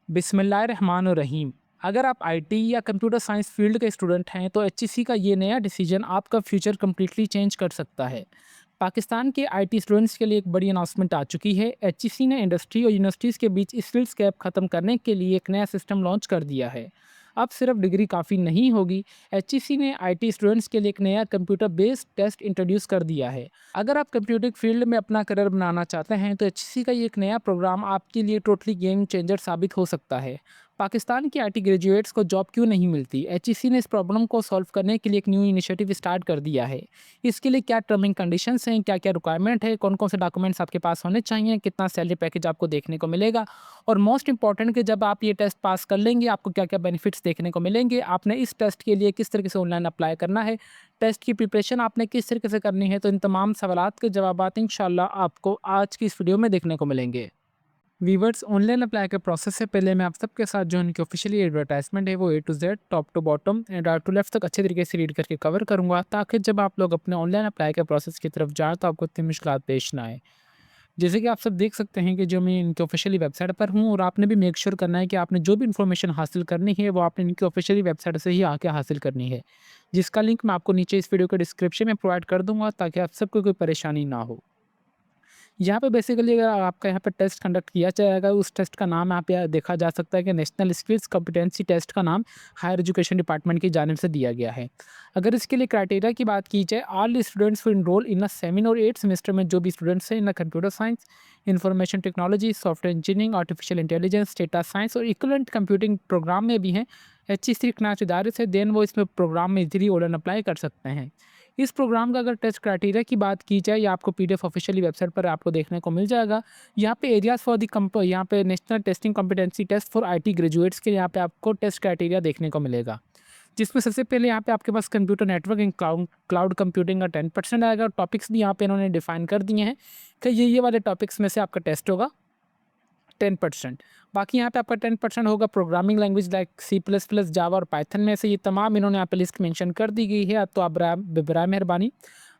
बिस्मिल्लाहिर्रहमानुर्रहीम। अगर आप आईटी या कंप्यूटर साइंस फील्ड के स्टूडेंट हैं तो एचईसी का ये नया डिसीजन आपका फ्यूचर कम्प्लीटली चेंज कर सकता है। पाकिस्तान के आईटी स्टूडेंट्स के लिए एक बड़ी अनाउंसमेंट आ चुकी है। एचईसी ने इंडस्ट्री और यूनिवर्सिटीज़ के बीच स्किल्स गैप खत्म करने के लिए एक नया सिस्टम लॉन्च कर दिया है। अब सिर्फ डिग्री काफ़ी नहीं होगी। एचईसी ने आईटी स्टूडेंट्स के लिए एक नया कंप्यूटर बेस्ड टेस्ट इंट्रोड्यूस कर दिया है। अगर आप कंप्यूटिंग फील्ड में अपना करियर बनाना चाहते हैं तो एचईसी का ये एक नया प्रोग्राम आपके लिए टोटली गेम चेंजर साबित हो सकता है। पाकिस्तान के आईटी ग्रेजुएट्स को जॉब क्यों नहीं मिलती? एचईसी ने इस प्रॉब्लम को सॉल्व करने के लिए एक न्यू इनिशिएटिव स्टार्ट कर दिया है। इसके लिए क्या टर्म एंड कंडीशंस हैं, क्या क्या रिक्वायरमेंट है, कौन कौन से डॉक्यूमेंट्स आपके पास होने चाहिए, कितना सैलरी पैकेज आपको देखने को मिलेगा, और मोस्ट इंपॉर्टेंट कि जब आप ये टेस्ट पास कर लेंगे आपको क्या क्या बेनिफिट्स देखने को मिलेंगे, आपने इस टेस्ट के लिए किस तरीके से ऑनलाइन अप्लाई करना है, टेस्ट की प्रिपरेशन आपने किस तरीके से करनी है। तो इन तमाम सवालात के जवाबात इंशाल्लाह आपको आज की इस वीडियो में देखने को मिलेंगे। वीवर्स, ऑनलाइन अप्लाई के प्रोसेस से पहले मैं आप सबके साथ जो इनकी ऑफिशियली एडवर्टाइजमेंट है वो A to Z top to bottom and right to left तक अच्छे तरीके से रीड करके कवर करूंगा, ताकि जब आप लोग अपने ऑनलाइन अप्लाई के प्रोसेस की तरफ जाएं तो आपको इतनी मुश्किल पेश ना आए। जैसे कि आप सब देख सकते हैं कि जो मैं इनकी ऑफिशियली वेबसाइट पर हूँ, और आपने भी मेक श्योर करना है कि आपने जो भी इन्फॉर्मेशन हासिल करनी है वो आपने इनकी ऑफिशियली वेबसाइट से ही आके हासिल करनी है, जिसका लिंक मैं आपको नीचे इस वीडियो के डिस्क्रिप्शन में प्रोवाइड कर दूंगा, ताकि आप सबको कोई परेशानी ना हो। यहाँ पे बेसिकली अगर आपका यहाँ पे टेस्ट कंडक्ट किया जाएगा, उस टेस्ट का नाम यहाँ पे देखा जा सकता है कि नेशनल स्किल्स कॉम्पिटेंसी टेस्ट का नाम हायर एजुकेशन डिपार्टमेंट की जानिब से दिया गया है। अगर इसके लिए क्राइटेरिया की बात की जाए, ऑल स्टूडेंट्स विल इनरोल इन अ 7 और 8 सेमेस्टर में जो भी स्टूडेंट्स हैं इन computer science, information technology, software engineering, artificial intelligence, data science और इक्वलेंट कंप्यूटिंग प्रोग्राम में भी हैं, एच ई सी इदारे से, देन वो इसमें प्रोग्राम में इजीली ऑनलाइन अप्लाई कर सकते हैं। इस प्रोग्राम का अगर टेस्ट क्राइटेरिया की बात की जाए, या आपको पीडीएफ ऑफिशियली वेबसाइट पर आपको देखने को मिल जाएगा। यहाँ पे एरियाज फॉर दी कंप यहाँ पे national testing competency test for IT graduates के यहाँ पे आपको टेस्ट क्राइटेरिया देखने को मिलेगा, जिसमें सबसे पहले यहाँ पे आपके पास computer network and cloud computing का 10% आएगा। और टॉपिक्स भी यहाँ पे इन्होंने डिफाइन कर दिए हैं कि ये वाले टॉपिक्स में से आपका टेस्ट होगा 10%। बाकी यहाँ पे आपका 10% होगा programming language like C plus plus, Java और पाइथन में से। ये तमाम इन्होंने यहाँ पे लिस्ट मेंशन कर दी गई है, तो आप बराए मेहरबानी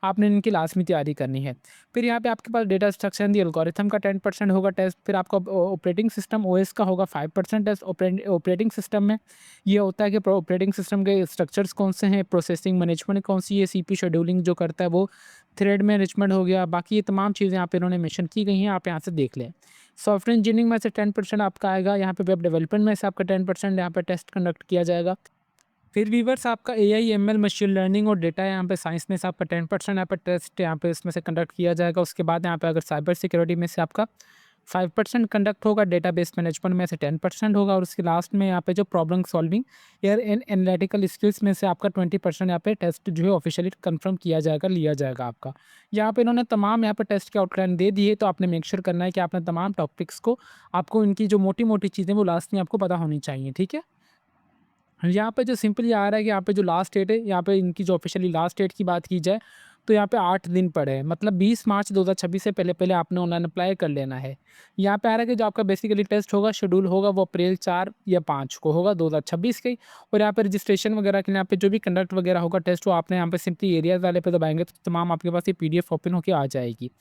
आपने इनकी लाजमी तैयारी करनी है। फिर यहाँ पे आपके पास डेटा स्ट्रक्चर दी एल्गोरिथम का 10% होगा टेस्ट। फिर आपका ऑपरेटिंग सिस्टम ओएस का होगा 5% टेस्ट। ऑपरेटिंग सिस्टम में ये होता है कि ऑपरेटिंग सिस्टम के स्ट्रक्चर्स कौन से हैं, प्रोसेसिंग मैनेजमेंट कौन सी है, सीपी शेड्यूलिंग जो करता है वो, थ्रेड मैनेजमेंट हो गया। बाकी ये तमाम चीज़ें यहाँ पे इन्होंने मेंशन की गई हैं, आप यहाँ से देख लें। सॉफ्टवेयर इंजीनियरिंग में से 10% आपका आएगा। यहाँ पे वेब डेवलपमेंट में से आपका 10% यहाँ पे टेस्ट कंडक्ट किया जाएगा। फिर वीवर्स, आपका एआई एमएल मशीन लर्निंग और डेटा यहाँ पे साइंस में से आपका 10% यहाँ पे टेस्ट यहाँ पे इसमें से कंडक्ट किया जाएगा। उसके बाद यहाँ पे अगर साइबर सिक्योरिटी में से आपका 5% कंडक्ट होगा, डेटाबेस मैनेजमेंट में से 10% होगा, और उसके लास्ट में यहाँ पे जो problem solving air and analytical skills में से आपका 20% यहाँ पे टेस्ट जो है ऑफिशियली कंफर्म किया जाएगा, लिया जाएगा आपका। यहाँ पे इन्होंने तमाम यहाँ पे टेस्ट के आउटलाइन दे दिए, तो आपने मेक श्योर करना है कि आपने तमाम टॉपिक्स को, आपको इनकी जो मोटी मोटी चीज़ें वो लास्ट में आपको पता होनी चाहिए, ठीक है। यहाँ पे जो सिंपली आ रहा है कि यहाँ पे जो लास्ट डेट है, यहाँ पे इनकी जो ऑफिशियली लास्ट डेट की बात की जाए तो यहाँ पे 8 दिन पड़े हैं, मतलब 20 मार्च 2026 से पहले पहले आपने ऑनलाइन अप्लाई कर लेना है। यहाँ पे आ रहा है कि जो आपका बेसिकली टेस्ट होगा, शेड्यूल होगा, वो अप्रैल 4 या 5 को होगा 2026 के। और यहाँ पे रजिस्ट्रेशन वगैरह के लिए यहाँ पे जो भी कंडक्ट वगैरह होगा टेस्ट, वो आपने यहाँ पे सिंपली एरियाज वाले पे दबाएंगे तो तमाम आपके पास ये पीडीएफ ओपन होकर आ जाएगी।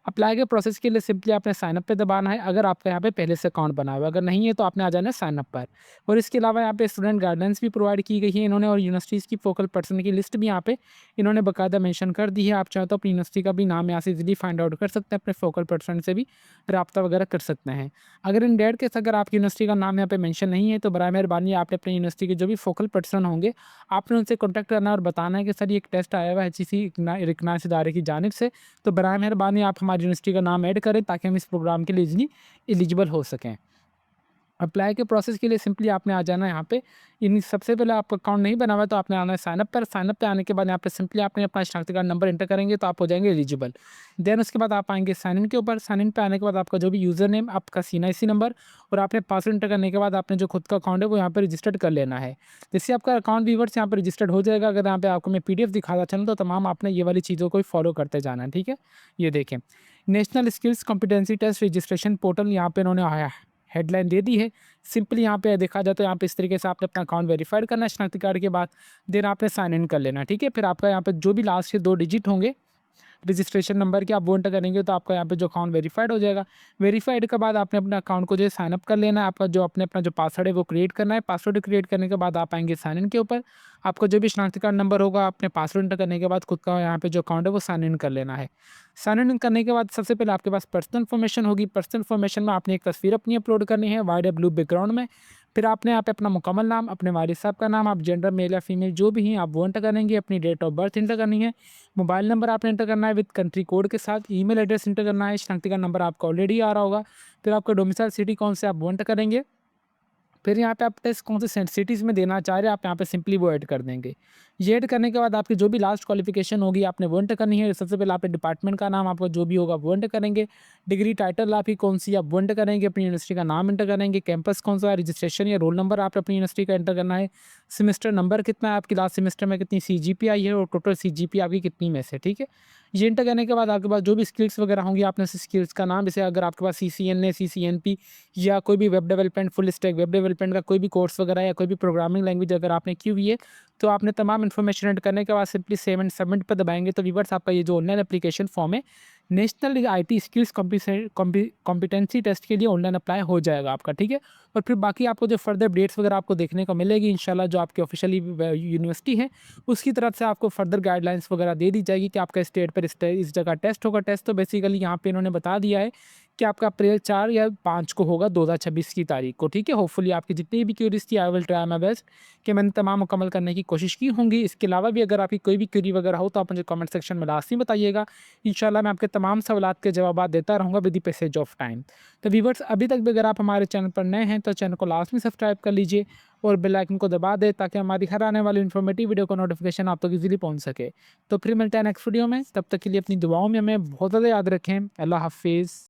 अप्लाई के प्रोसेस के लिए सिंपली आपने साइन अप पे दबाना है, अगर आपका यहाँ पे पहले से अकाउंट बना हुआ है। अगर नहीं है तो आपने आ जाना है साइन अप पर। और इसके अलावा यहाँ पे स्टूडेंट गाइडेंस भी प्रोवाइड की गई है इन्होंने, और यूनिवर्सिटीज़ की फोकल पर्सन की लिस्ट भी यहाँ पे इन्होंने बाकायदा मेंशन कर दी है। आप चाहें तो अपनी यूनिवर्सिटी का भी नाम यहाँ से इजीली फाइंड आउट कर सकते हैं, अपने फोकल पर्सन से भी रब्ता वगैरह कर सकते हैं। अगर इन डेट केस अगर आपकी यूनिवर्सिटी का नाम यहाँ पे मेंशन नहीं है तो बराए मेहरबानी आपने अपनी यूनिवर्सिटी के जो भी फोकल पर्सन होंगे, आपने उनसे कॉन्टैक्ट करना और बताना है कि सर ये एक टेस्ट आया हुआ है एचईसी रिकग्नाइज्ड इदारे की जानिब से, तो बराए मेहरबानी आप हमारी यूनिवर्सिटी का नाम ऐड करें ताकि हम इस प्रोग्राम के लिए इजीली एलिजिबल हो सकें। अप्लाई के प्रोसेस के लिए सिंपली आपने आ जाना है यहाँ पे। इन सबसे पहले आपका अकाउंट नहीं बना हुआ है तो आपने आना है साइनअप पर। साइनअप पे आने के बाद यहाँ पे सिंपली आपने अपना शनाख्ती कार्ड नंबर एंटर करेंगे तो आप हो जाएंगे एलिजिबल। देन उसके बाद आप आएंगे साइन इन के ऊपर। साइन इन पे आने के बाद आपका जो भी यूज़र नेम, आपका सीएनआईसी नंबर और आपने पासवर्ड एंटर करने के बाद आपने जो खुद का अकाउंट है वो यहाँ पर रजिस्टर्ड कर लेना है। जैसे आपका अकाउंट व्यूवर्स यहाँ पर रजिस्टर्ड हो जाएगा, अगर यहाँ पे आपको मैं पीडीएफ दिखाता चलूँ तो तमाम आपने ये वाली चीज़ों को फॉलो करते जाना है, ठीक है। ये देखें, national skills competency test registration portal यहाँ पे इन्होंने आया हेडलाइन दे दी है। सिंपली यहाँ पे देखा जाए तो यहाँ पे इस तरीके से आपने अपना अकाउंट वेरीफाइड करना है शनाख्ती कार्ड के बाद, देन आपने साइन इन कर लेना, ठीक है। फिर आपका यहाँ पे जो भी लास्ट के 2 डिजिट होंगे रजिस्ट्रेशन नंबर की आप वो एंटर करेंगे तो आपका यहाँ पे जो अकाउंट वेरीफाइड हो जाएगा। वेरीफाइड के बाद आपने अपने अकाउंट को जो है साइन अप कर लेना है, आपका जो अपना जो पासवर्ड है वो क्रिएट करना है। पासवर्ड क्रिएट करने के बाद आप आएँगे साइन इन के ऊपर, आपका जो भी शनाख्ती कार्ड नंबर होगा अपने पासवर्ड एंटर करने के बाद खुद का यहाँ पे जो अकाउंट है वो साइन इन कर लेना है। साइन इन करने के बाद सबसे पहले आपके पास पर्सनल इन्फॉर्मेशन होगी, पर्सनल इन्फॉर्मेशन में आपने एक तस्वीर अपनी अपलोड करनी है वाइट या ब्लू बैकग्राउंड में। फिर आपने यहाँ पे अपना मुकम्मल नाम, अपने वालिद साहब का नाम, आप जेंडर मेल या फीमेल जो भी हैं आप वो एंटर करेंगे, अपनी डेट ऑफ बर्थ एंटर करनी है, मोबाइल नंबर आपने एंटर करना है विद कंट्री कोड के साथ, ईमेल एड्रेस एंटर करना है, शनाख्ती कार्ड नंबर आपका ऑलरेडी आ रहा होगा, फिर आपका डोमिसाइल सिटी कौन से आप वो एंटर करेंगे। फिर यहाँ पे आप टेस्ट कौन से सिटीज़ में देना चाह रहे हैं, आप यहाँ पे सिंपली वो ऐड कर देंगे। ये ऐड करने के बाद आपकी जो भी लास्ट क्वालिफिकेशन होगी आपने वो एंटर करनी है। सबसे पहले आपने डिपार्टमेंट का नाम आपका जो भी होगा वो एंटर करेंगे, डिग्री टाइटल आपकी कौन सी आप वो एंटर करेंगे, अपनी यूनिवर्सिटी का नाम एंटर करेंगे, कैंपस कौन सा है, रजिस्ट्रेशन या रोल नंबर आपने अपनी यूनिवर्सिटी का एंटर करना है, सेमेस्टर नंबर कितना है, आपकी लास्ट सेमेस्टर में कितनी सीजीपीए आई है और टोटल सीजीपीए आपकी कितनी में से, ठीक है। ये एंटर करने के बाद आपके पास जो भी स्किल्स वगैरह होंगी आपने स्किल्स का नाम, जैसे अगर आपके पास सीसीएनए, सीसीएनपी या कोई भी web development, full stack web development का कोई भी कोर्स वगैरह या कोई भी प्रोग्रामिंग लैंग्वेज अगर आपने की हुई है, तो आपने तमाम इन्फॉर्मेशन एंटर करने के बाद सिंपली सेव एंड सबमिट पर दबाएंगे तो व्यूअर्स आपका ये जो ऑनलाइन एप्लीकेशन फॉर्म है national IT skills competency test के लिए ऑनलाइन अप्लाई हो जाएगा आपका, ठीक है। और फिर बाकी आपको जो फर्दर अपडेट्स वगैरह आपको देखने को मिलेगी इंशाल्लाह, जो आपकी ऑफिशियली यूनिवर्सिटी है उसकी तरफ से आपको फर्दर गाइडलाइंस वगैरह दे दी जाएगी कि आपका स्टेट पर इस जगह टेस्ट होगा। टेस्ट तो बेसिकली यहाँ पे इन्होंने बता दिया है कि आपका अप्रैल 4 या 5 को होगा 2026 की तारीख को, ठीक है। होपफुली आपकी जितनी भी क्यूरीज थी I will try my best कि मैंने तमाम मुकम्मल करने की कोशिश की होंगी। इसके अलावा भी अगर आपकी कोई भी क्यूरी वगैरह हो तो आप मुझे कमेंट सेक्शन में लास्ट में बताइएगा। इंशाल्लाह मैं आपके तमाम सवालात के जवाब देता रहूँगा with the passage of time. तो व्यूअर्स अभी तक भी अगर आप हमारे चैनल पर नए हैं तो चैनल को लास्ट में सब्सक्राइब कर लीजिए और बेल आइकन को दबा दें ताकि हमारी हर आने वाली इन्फॉर्मेटिव वीडियो का नोटिफिकेशन आप तक इजीली पहुंच सके। तो फिर मिलते हैं नेक्स्ट वीडियो में, तब तक के लिए अपनी दुआओं में हमें बहुत ज़्यादा याद रखें। अल्लाह हाफिज़।